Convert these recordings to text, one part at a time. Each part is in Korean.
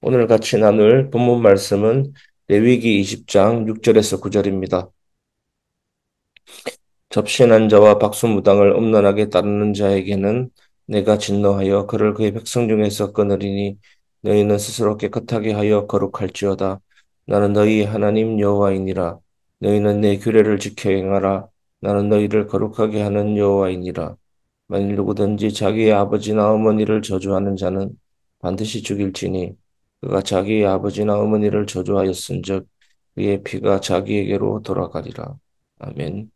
오늘 같이 나눌 본문 말씀은 레위기 20장 6절에서 9절입니다. 접신한 자와 박수무당을 엄란하게 따르는 자에게는 내가 진노하여 그를 그의 백성 중에서 끊으리니 너희는 스스로 깨끗하게 하여 거룩할지어다. 나는 너희 하나님 여호와이니라. 너희는 내 규례를 지켜 행하라. 나는 너희를 거룩하게 하는 여호와이니라. 만일 누구든지 자기의 아버지나 어머니를 저주하는 자는 반드시 죽일지니 그가 자기의 아버지나 어머니를 저주하였은즉 그의 피가 자기에게로 돌아가리라. 아멘.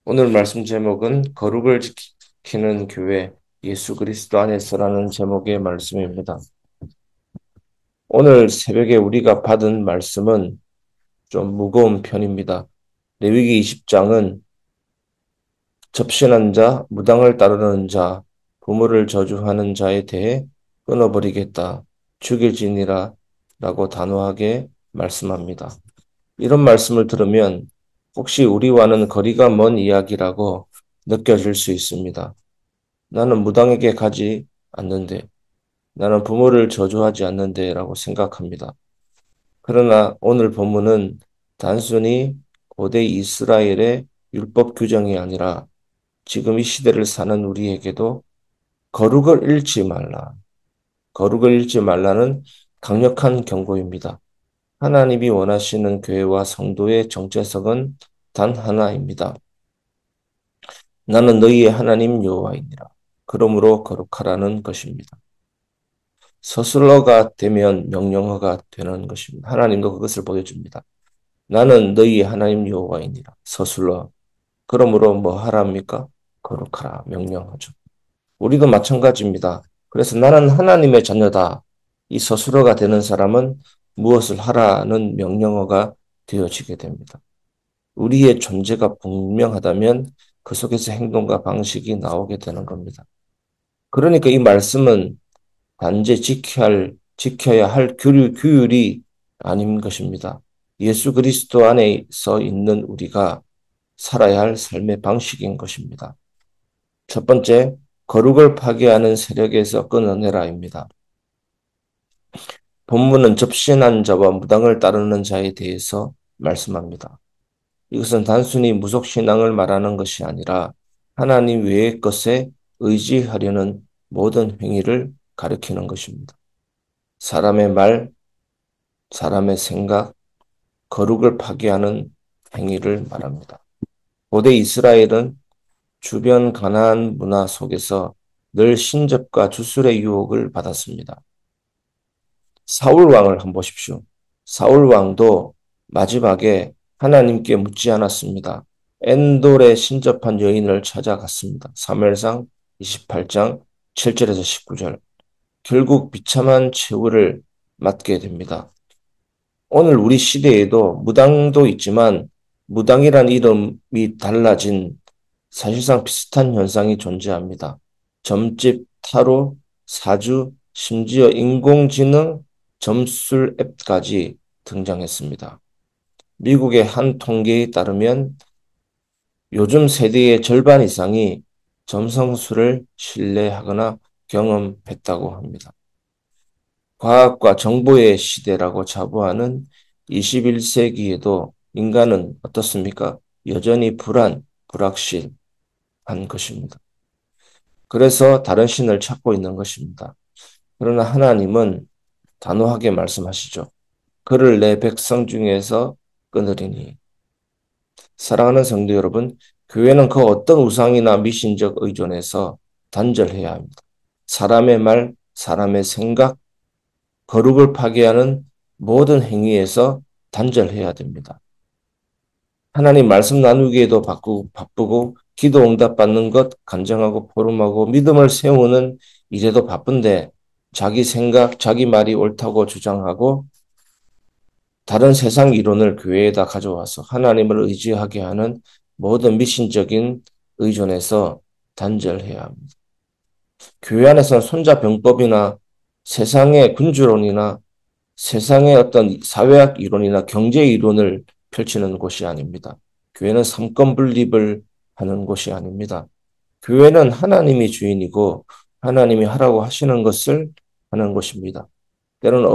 오늘 말씀 제목은 거룩을 지키는 교회 예수 그리스도 안에서라는 제목의 말씀입니다. 오늘 새벽에 우리가 받은 말씀은 좀 무거운 편입니다. 레위기 20장은 접신한 자, 무당을 따르는 자, 부모를 저주하는 자에 대해 끊어버리겠다, 죽일지니라 라고 단호하게 말씀합니다. 이런 말씀을 들으면 혹시 우리와는 거리가 먼 이야기라고 느껴질 수 있습니다. 나는 무당에게 가지 않는데, 나는 부모를 저주하지 않는데 라고 생각합니다. 그러나 오늘 본문은 단순히 고대 이스라엘의 율법 규정이 아니라 지금 이 시대를 사는 우리에게도 거룩을 잃지 말라. 거룩을 잃지 말라는 강력한 경고입니다. 하나님이 원하시는 교회와 성도의 정체성은 단 하나입니다. 나는 너희의 하나님 여호와이니라. 그러므로 거룩하라는 것입니다. 서술어가 되면 명령어가 되는 것입니다. 하나님도 그것을 보여줍니다. 나는 너희의 하나님 여호와이니라. 서술어. 그러므로 뭐 하랍니까? 거룩하라. 명령하죠. 우리도 마찬가지입니다. 그래서 나는 하나님의 자녀다. 이 서술어가 되는 사람은 무엇을 하라는 명령어가 되어지게 됩니다. 우리의 존재가 분명하다면 그 속에서 행동과 방식이 나오게 되는 겁니다. 그러니까 이 말씀은 단지 지켜야 할 규율이 아닌 것입니다. 예수 그리스도 안에서 있는 우리가 살아야 할 삶의 방식인 것입니다. 첫 번째, 거룩을 파괴하는 세력에서 끊어내라입니다. 본문은 접신한 자와 무당을 따르는 자에 대해서 말씀합니다. 이것은 단순히 무속신앙을 말하는 것이 아니라 하나님 외의 것에 의지하려는 모든 행위를 가리키는 것입니다. 사람의 말, 사람의 생각, 거룩을 파괴하는 행위를 말합니다. 고대 이스라엘은 주변 가나안 문화 속에서 늘 신접과 주술의 유혹을 받았습니다. 사울 왕을 한번 보십시오. 사울 왕도 마지막에 하나님께 묻지 않았습니다. 엔돌에 신접한 여인을 찾아갔습니다. 사무엘상 28장 7절에서 19절. 결국 비참한 최후를 맞게 됩니다. 오늘 우리 시대에도 무당도 있지만 무당이란 이름이 달라진 사실상 비슷한 현상이 존재합니다. 점집, 타로, 사주, 심지어 인공지능 점술 앱까지 등장했습니다. 미국의 한 통계에 따르면 요즘 세대의 절반 이상이 점성술을 신뢰하거나 경험했다고 합니다. 과학과 정보의 시대라고 자부하는 21세기에도 인간은 어떻습니까? 여전히 불확실한 것입니다. 그래서 다른 신을 찾고 있는 것입니다. 그러나 하나님은 단호하게 말씀하시죠. 그를 내 백성 중에서 끊으리니. 사랑하는 성도 여러분, 교회는 그 어떤 우상이나 미신적 의존에서 단절해야 합니다. 사람의 말, 사람의 생각, 거룩을 파괴하는 모든 행위에서 단절해야 됩니다. 하나님 말씀 나누기에도 바쁘고 기도 응답 받는 것 간증하고 포럼하고 믿음을 세우는 일에도 바쁜데 자기 생각, 자기 말이 옳다고 주장하고 다른 세상 이론을 교회에다 가져와서 하나님을 의지하게 하는 모든 미신적인 의존에서 단절해야 합니다. 교회 안에서는 손자병법이나 세상의 군주론이나 세상의 어떤 사회학 이론이나 경제 이론을 펼치는 곳이 아닙니다. 교회는 삼권 분립을 하는 곳이 아닙니다. 교회는 하나님이 주인이고 하나님이 하라고 하시는 것을 하는 것입니다. 때로는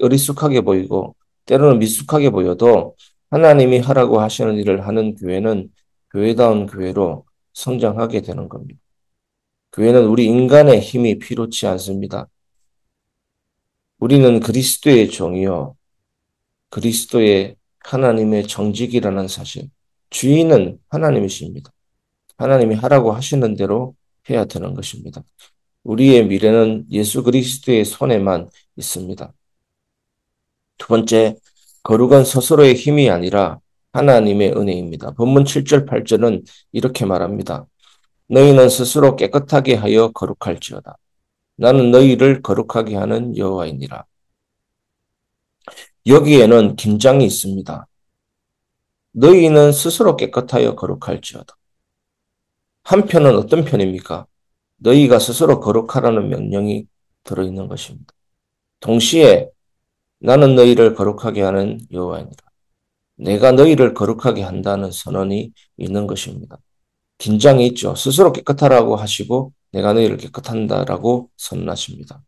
어리숙하게 보이고 때로는 미숙하게 보여도 하나님이 하라고 하시는 일을 하는 교회는 교회다운 교회로 성장하게 되는 겁니다. 교회는 우리 인간의 힘이 필요치 않습니다. 우리는 그리스도의 종이요. 그리스도의 하나님의 정직이라는 사실. 주인은 하나님이십니다. 하나님이 하라고 하시는 대로 해야 되는 것입니다. 우리의 미래는 예수 그리스도의 손에만 있습니다. 두 번째, 거룩은 스스로의 힘이 아니라 하나님의 은혜입니다. 본문 7절, 8절은 이렇게 말합니다. 너희는 스스로 깨끗하게 하여 거룩할지어다. 나는 너희를 거룩하게 하는 여호와이니라. 여기에는 긴장이 있습니다. 너희는 스스로 깨끗하여 거룩할지어다. 한편은 어떤 편입니까? 너희가 스스로 거룩하라는 명령이 들어있는 것입니다. 동시에 나는 너희를 거룩하게 하는 여호와이니라. 내가 너희를 거룩하게 한다는 선언이 있는 것입니다. 긴장이 있죠. 스스로 깨끗하라고 하시고 내가 너희를 깨끗한다라고 선언하십니다.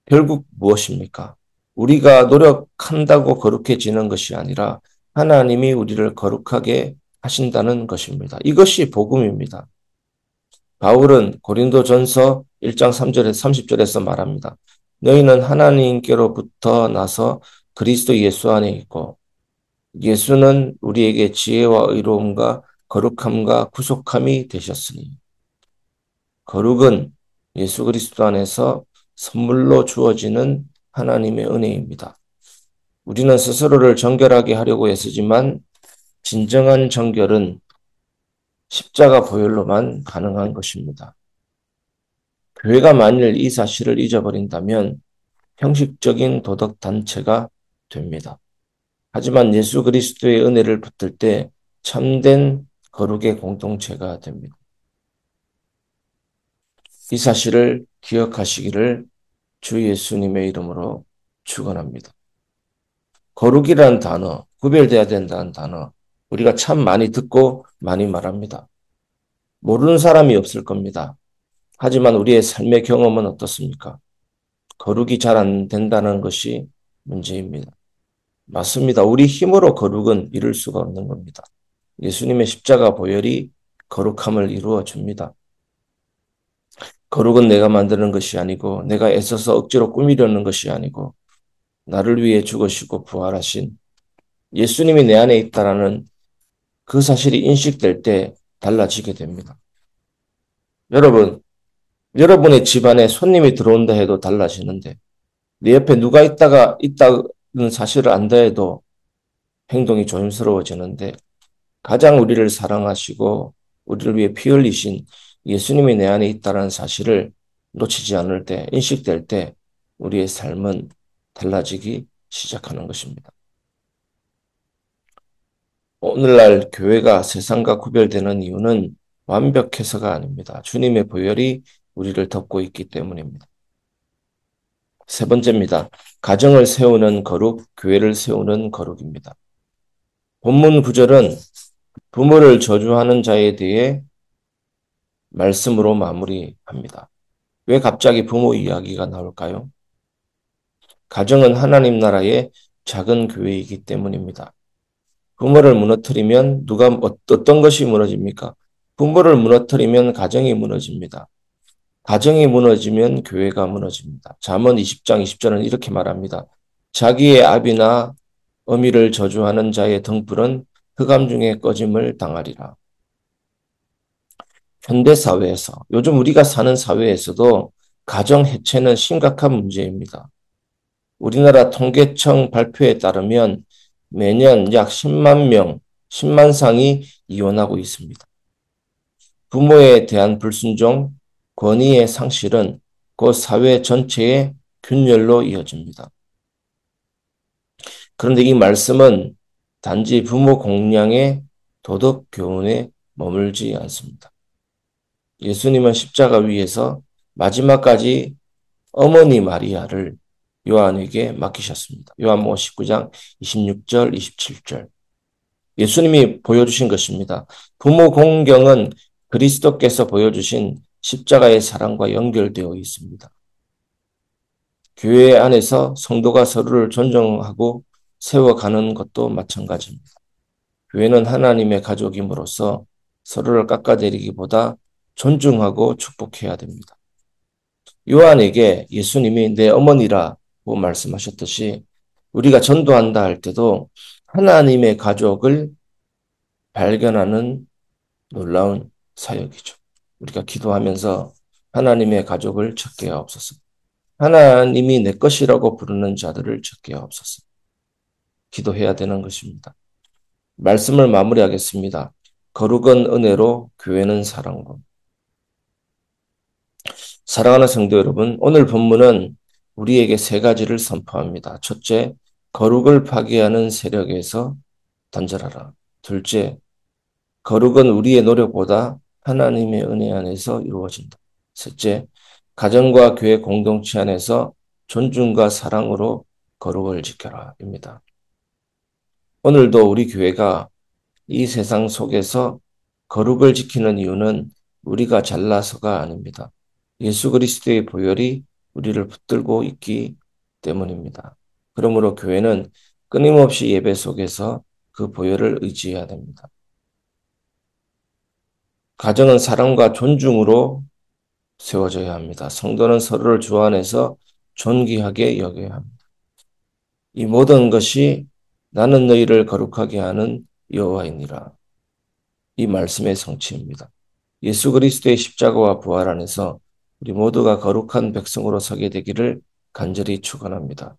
결국 무엇입니까? 우리가 노력한다고 거룩해지는 것이 아니라 하나님이 우리를 거룩하게 하신다는 것입니다. 이것이 복음입니다. 바울은 고린도전서 1장 3절에서 30절에서 말합니다. 너희는 하나님께로부터 나서 그리스도 예수 안에 있고 예수는 우리에게 지혜와 의로움과 거룩함과 구속함이 되셨으니 거룩은 예수 그리스도 안에서 선물로 주어지는 하나님의 은혜입니다. 우리는 스스로를 정결하게 하려고 애쓰지만 진정한 정결은 십자가 보혈로만 가능한 것입니다. 교회가 만일 이 사실을 잊어버린다면 형식적인 도덕 단체가 됩니다. 하지만 예수 그리스도의 은혜를 붙들 때 참된 거룩의 공동체가 됩니다. 이 사실을 기억하시기를 주 예수님의 이름으로 축원합니다. 거룩이라는 단어, 구별돼야 된다는 단어, 우리가 참 많이 듣고 많이 말합니다. 모르는 사람이 없을 겁니다. 하지만 우리의 삶의 경험은 어떻습니까? 거룩이 잘 안 된다는 것이 문제입니다. 맞습니다. 우리 힘으로 거룩은 이룰 수가 없는 겁니다. 예수님의 십자가 보혈이 거룩함을 이루어 줍니다. 거룩은 내가 만드는 것이 아니고 내가 애써서 억지로 꾸미려는 것이 아니고 나를 위해 죽으시고 부활하신 예수님이 내 안에 있다라는 그 사실이 인식될 때 달라지게 됩니다. 여러분의 집안에 손님이 들어온다 해도 달라지는데 내 옆에 누가 있다는 사실을 안다 해도 행동이 조심스러워지는데 가장 우리를 사랑하시고 우리를 위해 피 흘리신 예수님이 내 안에 있다는 사실을 놓치지 않을 때, 인식될 때 우리의 삶은 달라지기 시작하는 것입니다. 오늘날 교회가 세상과 구별되는 이유는 완벽해서가 아닙니다. 주님의 보혈이 우리를 덮고 있기 때문입니다. 세 번째입니다. 가정을 세우는 거룩, 교회를 세우는 거룩입니다. 본문 9절은 부모를 저주하는 자에 대해 말씀으로 마무리합니다. 왜 갑자기 부모 이야기가 나올까요? 가정은 하나님 나라의 작은 교회이기 때문입니다. 부모를 무너뜨리면 어떤 것이 무너집니까? 부모를 무너뜨리면 가정이 무너집니다. 가정이 무너지면 교회가 무너집니다. 잠언 20장 20절은 이렇게 말합니다. 자기의 아비나 어미를 저주하는 자의 등불은 흑암 중에 꺼짐을 당하리라. 현대사회에서, 요즘 우리가 사는 사회에서도 가정 해체는 심각한 문제입니다. 우리나라 통계청 발표에 따르면 매년 약 10만 쌍이 이혼하고 있습니다. 부모에 대한 불순종, 권위의 상실은 그 사회 전체의 균열로 이어집니다. 그런데 이 말씀은 단지 부모 공양의 도덕 교훈에 머물지 않습니다. 예수님은 십자가 위에서 마지막까지 어머니 마리아를 요한에게 맡기셨습니다. 요한복음 19장 26절, 27절. 예수님이 보여주신 것입니다. 부모 공경은 그리스도께서 보여주신 십자가의 사랑과 연결되어 있습니다. 교회 안에서 성도가 서로를 존중하고 세워가는 것도 마찬가지입니다. 교회는 하나님의 가족임으로써 서로를 깎아내리기보다 존중하고 축복해야 됩니다. 요한에게 예수님이 내 어머니라고 말씀하셨듯이 우리가 전도한다 할 때도 하나님의 가족을 발견하는 놀라운 사역이죠. 우리가 기도하면서 하나님의 가족을 찾게 하옵소서. 하나님이 내 것이라고 부르는 자들을 찾게 하옵소서. 기도해야 되는 것입니다. 말씀을 마무리하겠습니다. 거룩은 은혜로, 교회는 사랑으로. 사랑하는 성도 여러분, 오늘 본문은 우리에게 세 가지를 선포합니다. 첫째, 거룩을 파괴하는 세력에서 단절하라. 둘째, 거룩은 우리의 노력보다 하나님의 은혜 안에서 이루어진다. 셋째, 가정과 교회 공동체 안에서 존중과 사랑으로 거룩을 지켜라. 입니다. 오늘도 우리 교회가 이 세상 속에서 거룩을 지키는 이유는 우리가 잘나서가 아닙니다. 예수 그리스도의 보혈이 우리를 붙들고 있기 때문입니다. 그러므로 교회는 끊임없이 예배 속에서 그 보혈을 의지해야 됩니다. 가정은 사랑과 존중으로 세워져야 합니다. 성도는 서로를 주 안에서 존귀하게 여겨야 합니다. 이 모든 것이 나는 너희를 거룩하게 하는 여호와이니라. 이 말씀의 성취입니다. 예수 그리스도의 십자가와 부활 안에서 우리 모두가 거룩한 백성으로 서게 되기를 간절히 축원합니다.